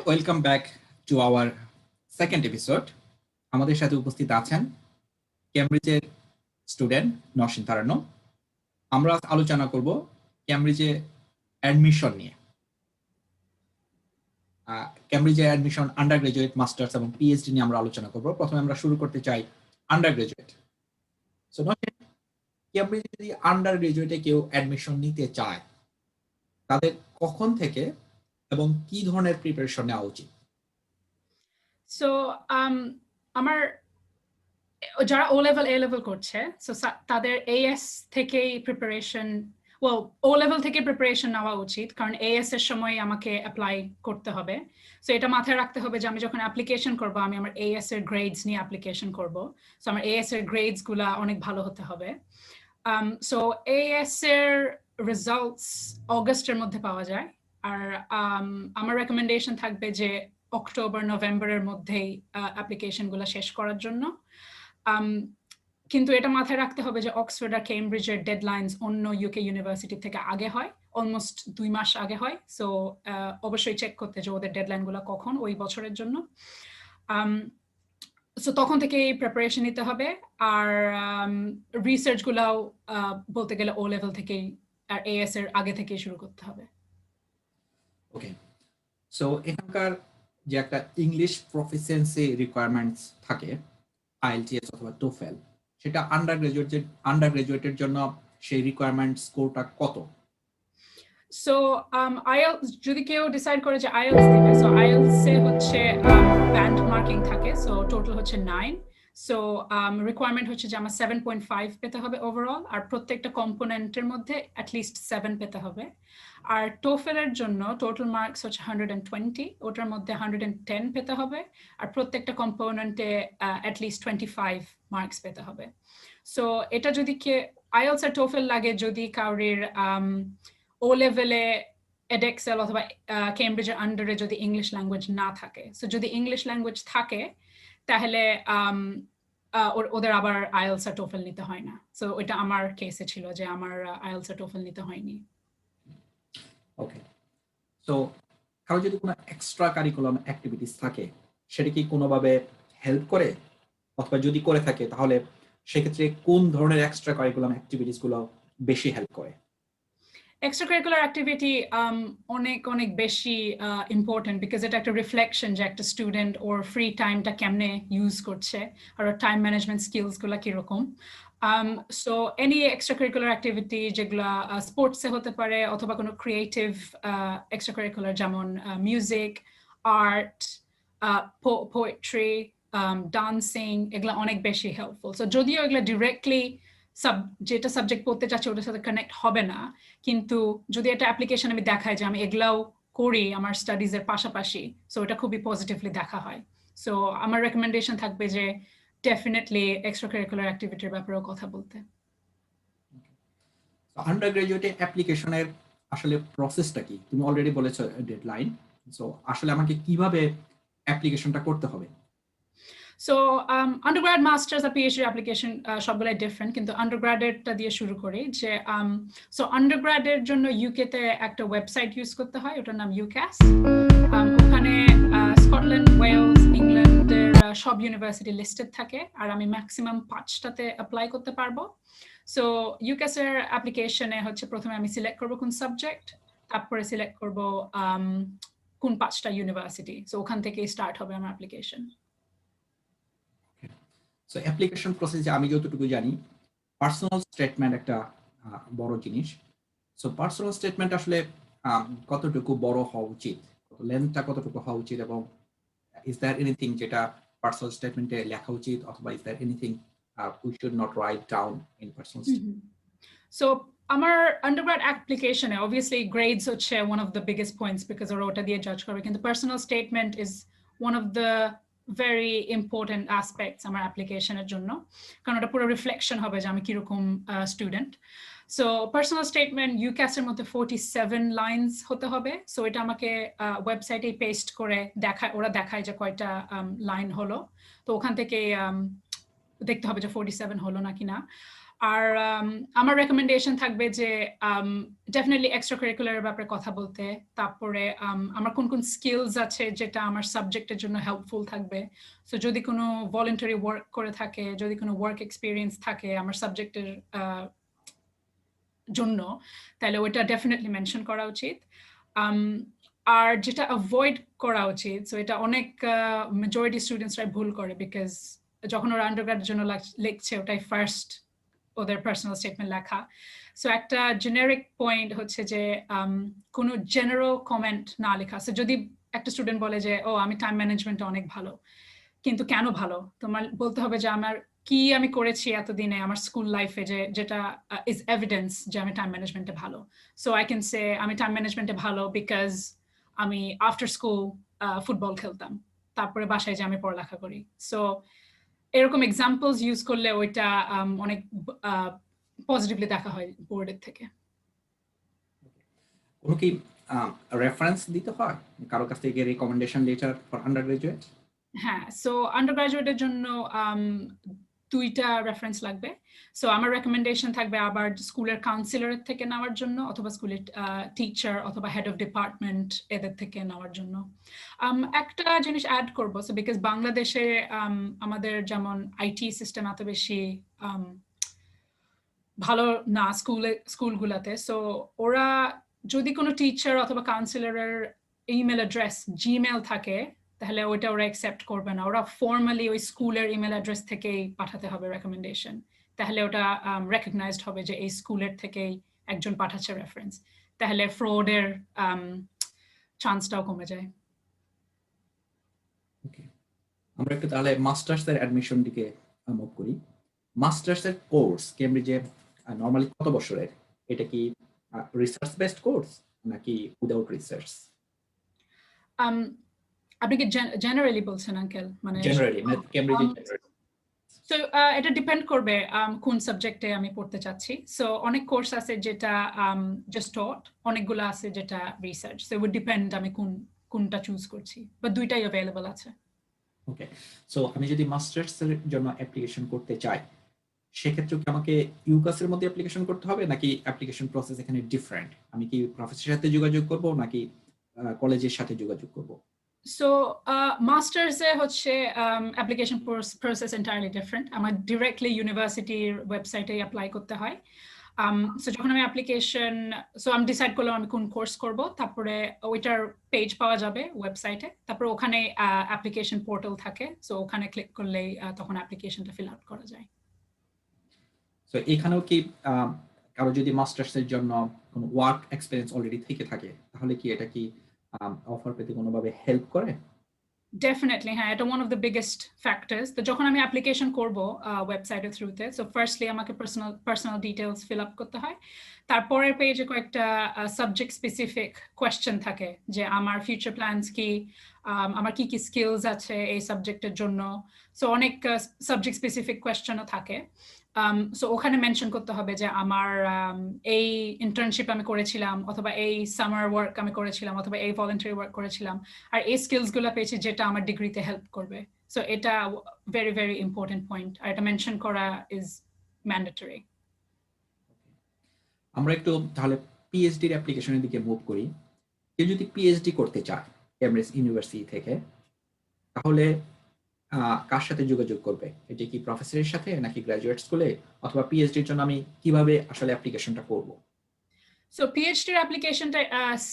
Welcome back to our second episode. আমাদের সাথে উপস্থিত আছেন ক্যামব্রিজের স্টুডেন্ট নওশিন তারান্নুম। আমরা আলোচনা করব ক্যামব্রিজে অ্যাডমিশন নিয়ে। ক্যামব্রিজে অ্যাডমিশন আন্ডার গ্রাজুয়েট, মাস্টার্স এবং পিএইচডি নিয়ে আমরা আলোচনা করব। প্রথমে আমরা শুরু করতে চাই আন্ডার গ্রাজুয়েট। সো নওশিন, ক্যামব্রিজে যদি আন্ডার গ্রাজুয়েটে কেউ অ্যাডমিশন নিতে চায়, তাদের কখন থেকে এবং কি ধরনের প্রিপারেশন নেওয়া উচিত? সো আমার যারা ও লেভেল এ লেভেল করছে, সো তাদের এএস থেকেই প্রিপারেশন, ও লেভেল থেকে প্রিপারেশন নেওয়া উচিত, কারণ এএস এর সময় আমাকে অ্যাপ্লাই করতে হবে। সো এটা মাথায় রাখতে হবে যে আমি যখন অ্যাপ্লিকেশন করব, আমি আমার এএস এর গ্রেডস নিয়ে অ্যাপ্লিকেশন করব। সো আমার এএস এর গ্রেডস গুলা অনেক ভালো হতে হবে। সো এএস এর রেজাল্টস অগস্টের মধ্যে পাওয়া যায়। আর আমার রেকমেন্ডেশন থাকবে যে অক্টোবর নভেম্বরের মধ্যেই অ্যাপ্লিকেশন গুলো শেষ করার জন্য। কিন্তু এটা মাথায় রাখতে হবে যে অক্সফোর্ড আর কেমব্রিজের ডেডলাইনস অন্য ইউকে ইউনিভার্সিটি থেকে আগে হয়, অলমোস্ট 2 মাস আগে হয়। সো অবশ্যই চেক করতে যে ওদের ডেডলাইন গুলো কখন ওই বছরের জন্য। সো তখন থেকে প্রিপারেশন নিতে হবে। আর রিসার্চ গুলাও বলতে গেলে ও লেভেল থেকেই আর এএস এর আগে থেকেই শুরু করতে হবে। ওকে, সো এখানকার যে একটা ইংলিশ প্রফিসিয়েন্সি রিকোয়ারমেন্টস থাকে, আইএলটিএস অথবা টোফেল, সেটা আন্ডার গ্রাজুয়েটের জন্য সেই রিকোয়ারমেন্ট স্কোরটা কত? সো আইএলস যদি কেউ ডিসাইড করে যে আইএলস দিবে, সো আইএলস এ হচ্ছে ব্যান্ড মার্কিং থাকে। সো টোটাল হচ্ছে 9। সো রিকোয়ারমেন্ট হচ্ছে যে আমার 7.5 পেতে হবে ওভারঅল, আর প্রত্যেকটা কম্পোনেন্টের মধ্যে অ্যাটলিস্ট 7 পেতে হবে। আর টোফেলের জন্য টোটাল মার্কস হচ্ছে 120, ওটার মধ্যে 110 পেতে হবে, আর প্রত্যেকটা কম্পোনেন্টে অ্যাটলিস্ট 25 মার্কস পেতে হবে। সো এটা যদি আইএলস আর টোফেল লাগে যদি কাউরির ও লেভেলে এডেক্সেল অথবা কেমব্রিজের আন্ডারে যদি ইংলিশ ল্যাঙ্গুয়েজ না থাকে। সো যদি ইংলিশ ল্যাঙ্গুয়েজ থাকে তাহলে ওদের আবার আইএলস আর টোফেল নিতে হয় না। সো ওইটা আমার কেসে ছিল যে আমার আইএলস আর টোফেল নিতে হয়নি। ওকে, সো কারো যদি কোনো এক্সট্রা কারিকুলাম অ্যাক্টিভিটিস থাকে, সেটা কি কোনোভাবে হেল্প করে, অথবা যদি করে থাকে তাহলে সেক্ষেত্রে কোন ধরনের এক্সট্রা কারিকুলাম অ্যাক্টিভিটিস গুলো বেশি হেল্প করে? এক্সট্রা কারিকুলার অ্যাক্টিভিটি অনেক অনেক বেশি ইম্পর্টেন্ট, বিকজ এটা একটা রিফ্লেকশন যে একটা স্টুডেন্ট ওর ফ্রি টাইমটা কেমনে ইউজ করছে আর ওর টাইম ম্যানেজমেন্ট স্কিলসগুলো কিরকম। So any extra curricular activity যেগুলো স্পোর্টসে হতে পারে অথবা কোনো ক্রিয়েটিভ এক্সট্রা কারিকুলার, যেমন মিউজিক, আর্ট, পোয়েট্রি, ডান্সিং, এগুলো অনেক বেশি হেল্পফুল। সো যদিও এগুলো ডিরেক্টলি যেটা সাবজেক্ট পড়তে চাচ্ছি ওটার সাথে কানেক্ট হবে না, কিন্তু যদি এটা অ্যাপ্লিকেশন আমি দেখাই যে আমি এগুলাও করি আমার স্টাডিজ এর পাশাপাশি, সো এটা খুবই পজিটিভলি দেখা হয়। সো আমার রেকমেন্ডেশন থাকবে যে ডেফিনেটলি এক্সট্রা কারিকুলার অ্যাক্টিভিটির ব্যাপারেও কথা বলতে। আন্ডার গ্রাজুয়েটে অ্যাপ্লিকেশনের আসলে প্রসেসটা কি? তুমি অলরেডি বলেছো ডেডলাইন। সো আসলে আমাকে কিভাবে অ্যাপ্লিকেশনটা করতে হবে? সো আন্ডারগ্রাড, মাস্টার্স আর পিএইচডি অ্যাপ্লিকেশন সবগুলাই ডিফারেন্ট, কিন্তু আন্ডারগ্রাডেরটা দিয়ে শুরু করি। যে সো আন্ডারগ্রাডের জন্য ইউকে তে একটা ওয়েবসাইট ইউজ করতে হয়, ওটার নাম ইউক্যাস। ওখানে স্কটল্যান্ড, ওয়েলস, ইংল্যান্ডের সব ইউনিভার্সিটি লিস্টেড থাকে, আর আমি ম্যাক্সিমাম 5টাতে অ্যাপ্লাই করতে পারবো। সো ইউক্যাস এর অ্যাপ্লিকেশনে হচ্ছে প্রথমে আমি সিলেক্ট করবো কোন সাবজেক্ট, তারপরে সিলেক্ট করবো কোন 5টা ইউনিভার্সিটি। সো ওখান থেকেই স্টার্ট হবে আমার অ্যাপ্লিকেশন। সো অ্যাপ্লিকেশন প্রসেসে আমি যতটুকু জানি, পার্সোনাল স্টেটমেন্ট একটা বড় জিনিস। সো পার্সোনাল স্টেটমেন্ট আসলে কতটুকু বড় হওয়া উচিত, লেন্থটা কতটুকু হওয়া উচিত, এবং ইজ দেয়ার এনিথিং যেটা পার্সোনাল স্টেটমেন্টে লেখা উচিত, অথবা is there anything we should not write down in personal statement? So আমার আন্ডারগ্রাড অ্যাপ্লিকেশনে অবভিয়াসলি গ্রেডস হচ্ছে one of the biggest points, because ওরা ওটা দিয়ে জাজ করবে, কিন্তু personal statement is one of the very important aspects আমার অ্যাপ্লিকেশনের জন্য, কারণ ওটা পুরো রিফ্লেকশন হবে যে আমি কিরকম স্টুডেন্ট। সো পার্সোনাল স্টেটমেন্ট ইউক্যাসের মধ্যে 47 লাইনস হতে হবে। সো এটা আমাকে ওয়েবসাইটে পেস্ট করে ওরা দেখায় যে কয়টা লাইন হলো, তো ওখান থেকে দেখতে হবে যে 47 হলো নাকি না। আর আমার রেকমেন্ডেশন থাকবে যে ডেফিনেটলি এক্সট্রা কারিকুলারের ব্যাপারে কথা বলতে, তারপরে আমার কোন কোন স্কিলস আছে যেটা আমার সাবজেক্টের জন্য হেল্পফুল থাকবে। সো যদি কোনো ভলান্টারি ওয়ার্ক করে থাকে, যদি কোনো ওয়ার্ক এক্সপিরিয়েন্স থাকে আমার সাবজেক্টের জন্য, তাহলে ওইটা ডেফিনেটলি মেনশন করা উচিত। আর যেটা অ্যাভয়েড করা উচিত, সো এটা অনেক মেজরিটি স্টুডেন্টসরাই ভুল করে, বিকজ যখন ওরা আন্ডারগ্রেডের জন্য লিখছে ওটাই ফার্স্ট ওদের পার্সোনাল স্টেটমেন্ট লেখা। সো একটা জেনারিক পয়েন্ট হচ্ছে যে কোনো জেনারেল কমেন্ট না লেখা। সো যদি একটা স্টুডেন্ট বলে যে ও আমি টাইম ম্যানেজমেন্টে অনেক ভালো, কিন্তু কেন ভালো, তোমার বলতে হবে যে আমার কি আমি করেছি এতদিনে আমার স্কুল লাইফে যেটা ইজ এভিডেন্স যে আমি টাইম ম্যানেজমেন্টে ভালো। সো আই ক্যান সে আমি টাইম ম্যানেজমেন্টে ভালো বিকজ আমি আফটার স্কুল ফুটবল খেলতাম, তারপরে বাসায় যে আমি পড়ালেখা করি। সো এরকম এক্সাম্পলস ইউজ করলে ওইটা অনেক পজিটিভলি দেখা হয় বোর্ডের থেকে। কোনো কি রেফারেন্স দিতে হয় কারো কাছ থেকে recommendation letter for under graduate? হ্যাঁ, সো আন্ডার গ্রাজুয়েটের জন্য দুইটা রেফারেন্স লাগবে। সো আমার রেকমেন্ডেশন থাকবে আবার স্কুলের কাউন্সিলরের থেকে নেওয়ার জন্য, অথবা স্কুলের টিচার অথবা হেড অফ ডিপার্টমেন্ট এদের থেকে নেওয়ার জন্য। একটা জিনিস অ্যাড করবো, সো বিকজ বাংলাদেশে আমাদের যেমন আইটি সিস্টেম এত বেশি ভালো না স্কুলগুলোতে, সো ওরা যদি কোনো টিচার অথবা কাউন্সিলরের ইমেল অ্যাড্রেস জিমেল থাকে তাহলে ওইটা ওরা অ্যাকসেপ্ট করবে না। ওরা ফর্মালি ওই স্কুলের ইমেল অ্যাড্রেস থেকেই পাঠাতে হবে রেকমেন্ডেশন, তাহলে ওটা রেকগনাইজড হবে যে এই স্কুলের থেকেই একজন পাঠাচ্ছে রেফারেন্স, তাহলে ফ্রডের চান্সটাও কমে যায়। ওকে, আমরা একটু তাহলে মাস্টার্স এর অ্যাডমিশন দিকে মুভ করি। মাস্টার্স এর কোর্স কেমব্রিজে নরমালি কত বছরের? এটা কি রিসার্চ বেসড কোর্স নাকি উইদাউট রিসার্চ? আপনি কি জেনারেলি বলছেন আঙ্কেল? মানে জেনারেলি কেমব্রিজে জেনারেলি। সো এটা ডিপেন্ড করবে কোন সাবজেক্টে আমি পড়তে চাচ্ছি। সো অনেক কোর্স আছে যেটা জাস্ট টট, অনেকগুলো আছে যেটা research. So it would depend আমি কোনটা চুজ করছি, বাট দুইটাই अवेलेबल আছে। ওকে, সো আমি যদি মাস্টার্স এর জন্য অ্যাপ্লিকেশন করতে চাই সেক্ষেত্রে কি আমাকে ইউকাস এর মধ্যে অ্যাপ্লিকেশন করতে হবে নাকি অ্যাপ্লিকেশন প্রসেস এখানে ডিফারেন্ট? আমি কি প্রফেসরের সাথে যোগাযোগ করব নাকি কলেজের সাথে যোগাযোগ করব? সো মাস্টার্সে হচ্ছে অ্যাপ্লিকেশন প্রসেস এন্টায়ারলি ডিফারেন্ট। আমার ডিরেক্টলি ইউনিভার্সিটির ওয়েবসাইটে অ্যাপ্লাই করতে হয়। সো যখন আমি অ্যাপ্লিকেশন আমি ডিসাইড করলাম আমি কোন কোর্স করব, তারপরে ওইটার পেজ পাওয়া যাবে ওয়েবসাইটে, তারপরে ওখানে অ্যাপ্লিকেশন পোর্টাল থাকে, সো ওখানে ক্লিক করলেই তখন অ্যাপ্লিকেশনটা ফিল আউট করা যায়। সো এখানেও কি কারো যদি মাস্টার্স এর জন্য কোনো ওয়ার্ক এক্সপেরিয়েন্স অলরেডি থেকে থাকে তাহলে কি এটা কি অফার পেতে কোনোভাবে হেল্প করে? ডেফিনেটলি হ্যাঁ, এটা one of the biggest factors. তো যখন আমি অ্যাপ্লিকেশন করব ওয়েবসাইটের থ্রুতে, সো ফার্স্টলি আমাকে পার্সোনাল ডিটেলস ফিল আপ করতে হয়। তারপরের পেজে কয়েকটা সাবজেক্ট স্পেসিফিক কোয়েশ্চেন থাকে যে আমার ফিউচার প্ল্যানস কি, আমার কি কি স্কিলস আছে এই সাবজেক্টের জন্য। সো অনেক সাবজেক্ট স্পেসিফিক কোয়েশ্চেনও থাকে। সো ওখানে মেনশন করতে হবে যে আমার এই ইন্টার্নশিপ আমি করেছিলাম, অথবা এই সামার ওয়ার্ক আমি করেছিলাম, অথবা এই ভলান্টারি ওয়ার্ক করেছিলাম, আর এই স্কিলসগুলো পেয়েছি যেটা আমার ডিগ্রিতে হেল্প করবে। সো এটা ভেরি ভেরি ইম্পর্টেন্ট পয়েন্ট, আর এটা মেনশন করা ইজ ম্যান্ডেটরি। আমরা একটু তাহলে পিএইচডি এর অ্যাপ্লিকেশনের দিকে মুভ করি। কেউ যদি পিএইচডি করতে চায় কেমব্রিজ ইউনিভার্সিটি থেকে তাহলে কার সাথে যোগাযোগ করবে? এটা কি প্রফেসরের সাথে নাকি গ্র্যাজুয়েট স্কুলে, অথবা পিএইচডি এর জন্য আমি কিভাবে আসলে অ্যাপ্লিকেশনটা করব? সো পিএইচডি এর অ্যাপ্লিকেশনটা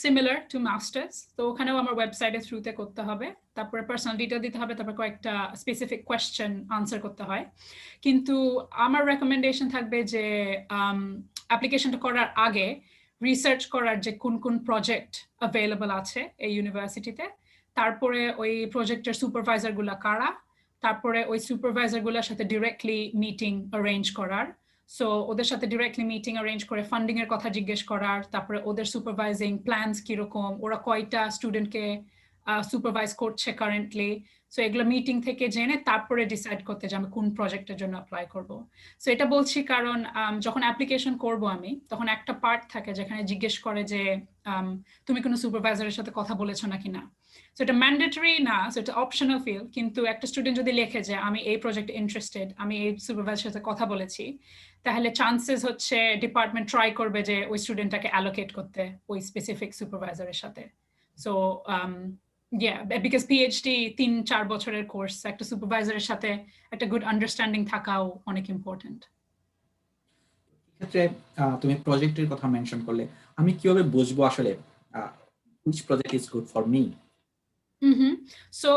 সিমিলার টু মাস্টার্স, তো ওখানেও আমার ওয়েবসাইটের থ্রুতে করতে হবে, তারপরে পার্সোনাল ডিটেইল দিতে হবে, তারপর কয়েকটা স্পেসিফিক কোয়েশ্চেন আনসার করতে হয়। কিন্তু আমার রেকমেন্ডেশন থাকবে যে অ্যাপ্লিকেশনটা করার আগে রিসার্চ করার যে কোন কোন প্রজেক্ট অ্যাভেলেবল আছে এই ইউনিভার্সিটিতে, তারপরে ওই প্রজেক্টের সুপারভাইজারগুলো কারা, তারপরে ওই সুপারভাইজারগুলোর সাথে ডিরেক্টলি মিটিং অ্যারেঞ্জ করার। সো ওদের সাথে ডিরেক্টলি মিটিং অ্যারেঞ্জ করে ফান্ডিং এর কথা জিজ্ঞেস করার, তারপরে ওদের সুপারভাইজিং প্ল্যানস কিরকম, ওরা কয়টা স্টুডেন্টকে সুপারভাইজ করছে কারেন্টলি। সো এগুলো মিটিং থেকে জেনে তারপরে ডিসাইড করতে যে আমি কোন প্রজেক্টের জন্য অ্যাপ্লাই করব। সো এটা বলছি কারণ যখন অ্যাপ্লিকেশন করব আমি, তখন একটা পার্ট থাকে যেখানে জিজ্ঞেস করে যে তুমি কোনো সুপারভাইজারের সাথে কথা বলেছো নাকি না। সো এটা ম্যান্ডেটরি না, সো এটা অপশনাল ফিল্ড, কিন্তু একটা স্টুডেন্ট যদি লেখে যে আমি এই প্রজেক্টে ইন্টারেস্টেড, আমি এই সুপারভাইজারের সাথে কথা বলেছি, তাহলে চান্সেস হচ্ছে ডিপার্টমেন্ট ট্রাই করবে যে ওই স্টুডেন্টটাকে অ্যালোকেট করতে ওই স্পেসিফিক সুপারভাইজারের সাথে। সো বিকজ পিএইচডি 3-4 বছরের কোর্স, একটা সুপারভাইজারের সাথে একটা গুড আন্ডারস্ট্যান্ডিং থাকাও অনেক ইম্পর্টেন্ট। ক্ষেত্রে তুমি প্রজেক্টের কথা মেনশন করলে, আমি কিভাবে বুঝবো আসলে which project is good for me? So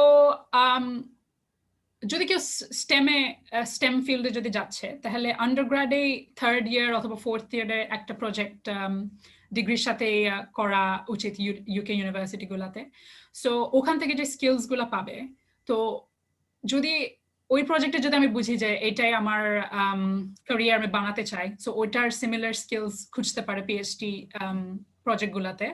যদি কেউ স্টেম ফিল্ডে যদি যাচ্ছে, তাহলে আন্ডারগ্রাডে 3rd ইয়ার অথবা 4th ইয়ারে একটা প্রজেক্ট ডিগ্রির সাথে করা উচিত ইউকে ইউনিভার্সিটি গুলাতে। সো ওখান থেকে যে স্কিলস গুলা পাবে, তো যদি ওই প্রজেক্টে যদি আমি বুঝি যে এটাই আমার ক্যারিয়ার আমি বানাতে চাই, সো ওইটার সিমিলার স্কিলস খুঁজতে পারে পিএইচডি প্রজেক্ট গুলাতে।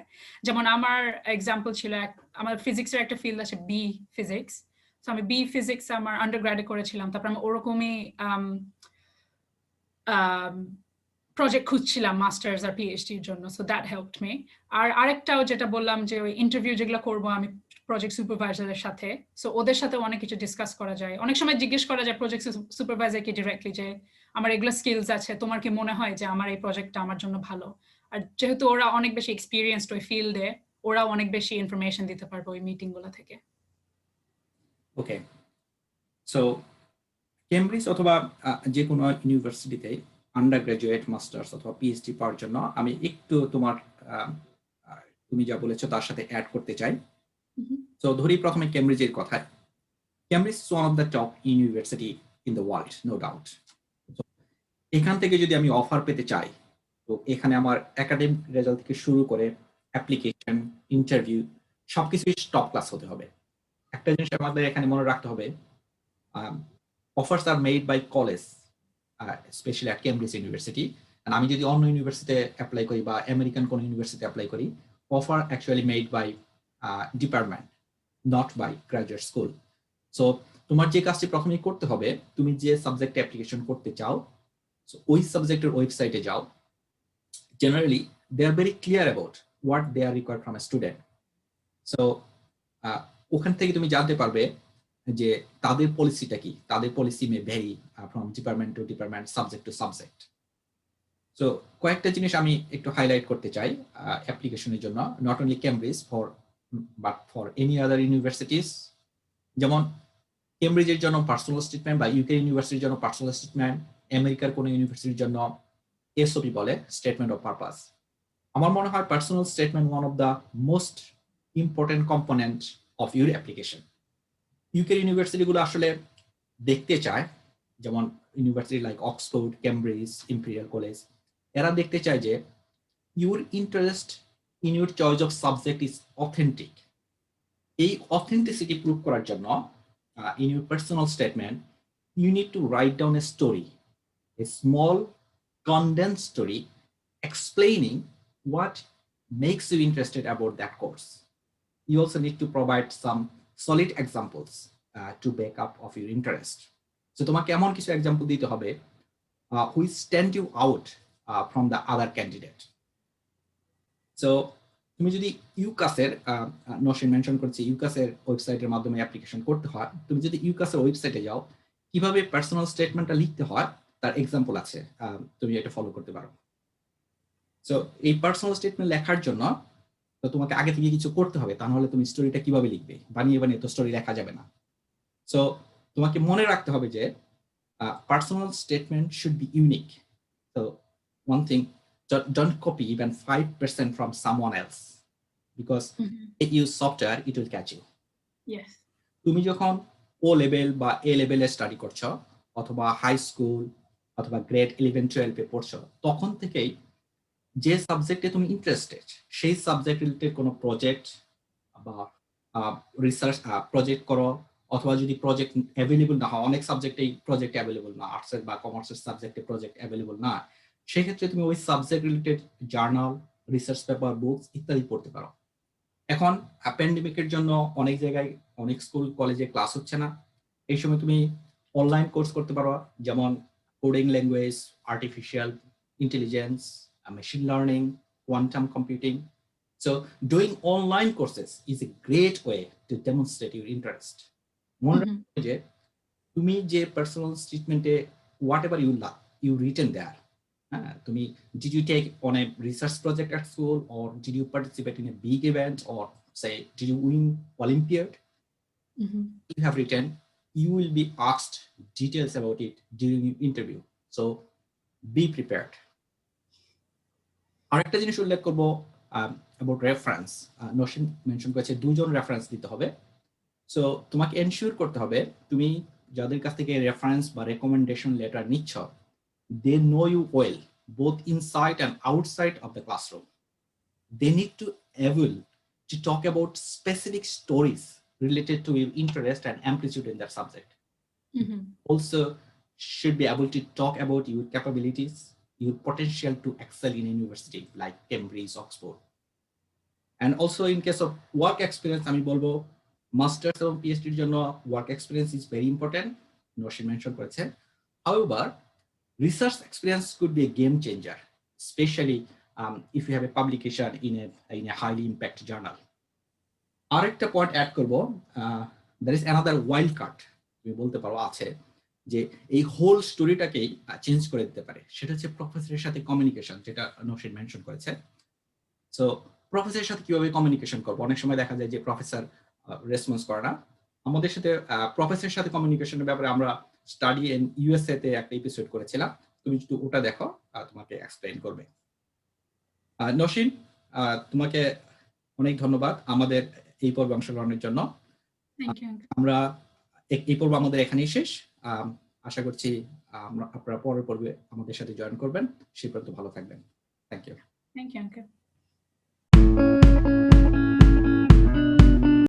যেমন আমার এক্সাম্পল ছিল, আমার ফিজিক্সের একটা ফিল্ড আছে বি ফিজিক্স। সো আমি বি ফিজিক্স আমার আন্ডারগ্রাডে করেছিলাম, তারপর আমি ওরকমই প্রজেক্ট খুঁজছিলাম মাস্টার্স আর পিএইচডির জন্য। So that helped me. আর আরেকটাও যেটা বললাম যে ওই ইন্টারভিউ যেগুলো করবো আমি প্রজেক্ট সুপারভাইজারের সাথে, সো ওদের সাথে অনেক কিছু ডিসকাস করা যায়। অনেক সময় জিজ্ঞেস করা যায় প্রজেক্ট সুপারভাইজারকে ডিরেক্টলি যে আমার এগুলো স্কিলস আছে, তোমার কি মনে হয় যে আমার এই প্রজেক্টটা আমার জন্য ভালো? আর যেহেতু ওরা অনেক বেশি এক্সপিরিয়েন্সড ওই ফিল্ডে, ওরা অনেক বেশি ইনফরমেশন দিতে পারবে ওই মিটিং গুলো থেকে। ওকে, সো কেমব্রিজ অথবা যে কোনো ইউনিভার্সিটিতে আন্ডার গ্রাজুয়েট, মাস্টার্স অথবা পিএইচডি পাওয়ার জন্য আমি একটু তোমার তুমি যা বলেছো তার সাথে অ্যাড করতে চাই। তো ধরি প্রথমে কেমব্রিজের কথায়, Cambridge is one of the top university in the world, no doubt. এখান থেকে যদি আমি অফার পেতে চাই, তো এখানে আমার একাডেমিক রেজাল্ট থেকে শুরু করে অ্যাপ্লিকেশন, ইন্টারভিউ সবকিছুই টপ ক্লাস হতে হবে। একটা জিনিস আমাদের এখানে মনে রাখতে হবে, offers are made by college, especially at Cambridge University. And আমি যদি অন্য ইউনিভার্সিটিতে অ্যাপ্লাই করি বা আমেরিকান কোন ইউনিভার্সিটিতে অ্যাপ্লাই করি, offer actually made by department, not by graduate school. So তোমার যে কাজটি প্রথমেই করতে হবে, তুমি যে সাবজেক্টে অ্যাপ্লিকেশন করতে চাও, so ওই সাবজেক্টের ওয়েবসাইটে যাও। Generally they are very clear about what they are required from a student. So ওখান থেকে তুমি জানতে পারবে যে তাদের পলিসিটা কি। তাদের policy may vary from department to department, subject to subject. So কয়েকটা জিনিস আমি একটু হাইলাইট করতে চাই অ্যাপ্লিকেশনের জন্য, not only Cambridge but for any other universities. যেমন কেমব্রিজের জন্য পার্সোনাল স্টেটমেন্ট বা ইউকে ইউনিভার্সিটির জন্য পার্সোনাল স্টেটমেন্ট, আমেরিকার কোনো ইউনিভার্সিটির জন্য এসওপি বলে, স্টেটমেন্ট অফ পারপাস। আমার মনে হয় personal statement one of the most important component of your application. UK ইউনিভার্সিটিগুলো আসলে দেখতে চায়, যেমন university like Oxford, Cambridge, Imperial college, এরা দেখতে চায় যে your interest in your choice of subject is authentic. এই অথেন্টিসিটি প্রুভ করার জন্য in your personal statement you need to write down a story, a small condense story explaining what makes you interested about that course. You also need to provide some solid examples to back up of your interest. So তোমাকে এমন কিছু example দিতে হবে which stand you out from the other candidate. So তুমি যদি ইউকাসের Nashin mention করছি, ইউকাসের ওয়েবসাইটের মাধ্যমে অ্যাপ্লিকেশন করতে হয়, তুমি যদি ইউকাসের ওয়েবসাইটে যাও, কিভাবে পার্সোনাল স্টেটমেন্টটা লিখতে হয় তার এক্সাম্পল আছে, তুমি এটা ফলো করতে পারো। সো এই পার্সোনাল স্টেটমেন্ট লেখার জন্য তো তোমাকে আগে থেকে কিছু করতে হবে, তা নাহলে তুমি স্টোরিটা কিভাবে লিখবে? বানিয়ে বানিয়ে তো স্টোরি লেখা যাবে না। সো তোমাকে মনে রাখতে হবে যে personal statement should be unique. So one thing, don't copy even 5% from someone else, because it use software, it will catch you. তুমি যখন ও লেভেল বা এ লেভেলে স্টাডি করছো, অথবা হাই স্কুল অথবা গ্রেড 11-12 পড়ছো, তখন থেকেই যে সাবজেক্টে তুমি ইন্টারেস্টেড সেই সাবজেক্ট রিলেটেড কোনো প্রজেক্ট বা রিসার্চ প্রজেক্ট করো, অথবা যদি প্রজেক্ট অ্যাভেলেবল না হয়, অনেক সাবজেক্টেই প্রজেক্ট অ্যাভেলেবল না, আর্টসের বা কমার্সের সাবজেক্টে প্রজেক্ট অ্যাভেলেবল না, সেক্ষেত্রে তুমি ওই subject related journal, research paper, books ইত্যাদি পড়তে পারো। এখন প্যান্ডেমিকের জন্য অনেক জায়গায় অনেক স্কুল কলেজে ক্লাস হচ্ছে না, এই সময় তুমি অনলাইন কোর্স করতে পারো, যেমন coding language, artificial intelligence, machine learning, quantum computing. So doing online courses is a great way to demonstrate your interest. মনে রাখবে যে তুমি যে পার্সোনাল স্টেটমেন্টে whatever you written there, তুমি did you take on a research project at school, or did you participate in a big event, or say did you win Olympiad? You have written, you will be asked details about it during your interview, so be prepared. আরেকটা জিনিস উল্লেখ করব about reference. নসীম mention করেছে 2 জন reference দিতে হবে। So তোমাকে ensure করতে হবে তুমি যাদের কাছ থেকে রেফারেন্স বা রেকমেন্ডেশন লেটার নিচ্ছ, they know you well both inside and outside of the classroom. They need to able to talk about specific stories related to your interest and amplitude in that subject. Also should be able to talk about your capabilities, your potential to excel in a university like Cambridge, Oxford. And also in case of work experience, আমি বলবো masters এবং পিএইচডির জন্য work experience is very important, Nasim mention করেছে। However, research experience could be a game changer, especially if you have a publication in a highly impact journal. আরেকটা point add করব, there is another wild card তুমি বলতে পারো আছে, যে এই whole স্টোরিটাকেই change করে দিতে পারে, সেটা হচ্ছে প্রফেসরের সাথে কমিউনিকেশন, যেটা নসীম মেনশন করেছে। সো প্রফেসরের সাথে কিভাবে কমিউনিকেশন করবো, অনেক সময় দেখা যায় যে প্রফেসর রেসপন্স করে না। আমাদের সাথে প্রফেসরের সাথে কমিউনিকেশনের ব্যাপারে আমরা স্টাডি ইন ইউএসএ তে একটা এপিসোড করেছিলাম, তুমি যদি ওটা দেখো তোমাকে এক্সপ্লেইন করবে। নসীম, তোমাকে অনেক ধন্যবাদ আমাদের এই পর্বে অংশগ্রহণের জন্য। আমরা এই পর্ব আমাদের এখানেই শেষ। আশা করছি আপনারা পরের পর্বে আমাদের সাথে জয়েন করবেন। সে পর্যন্ত ভালো থাকবেন। Thank you.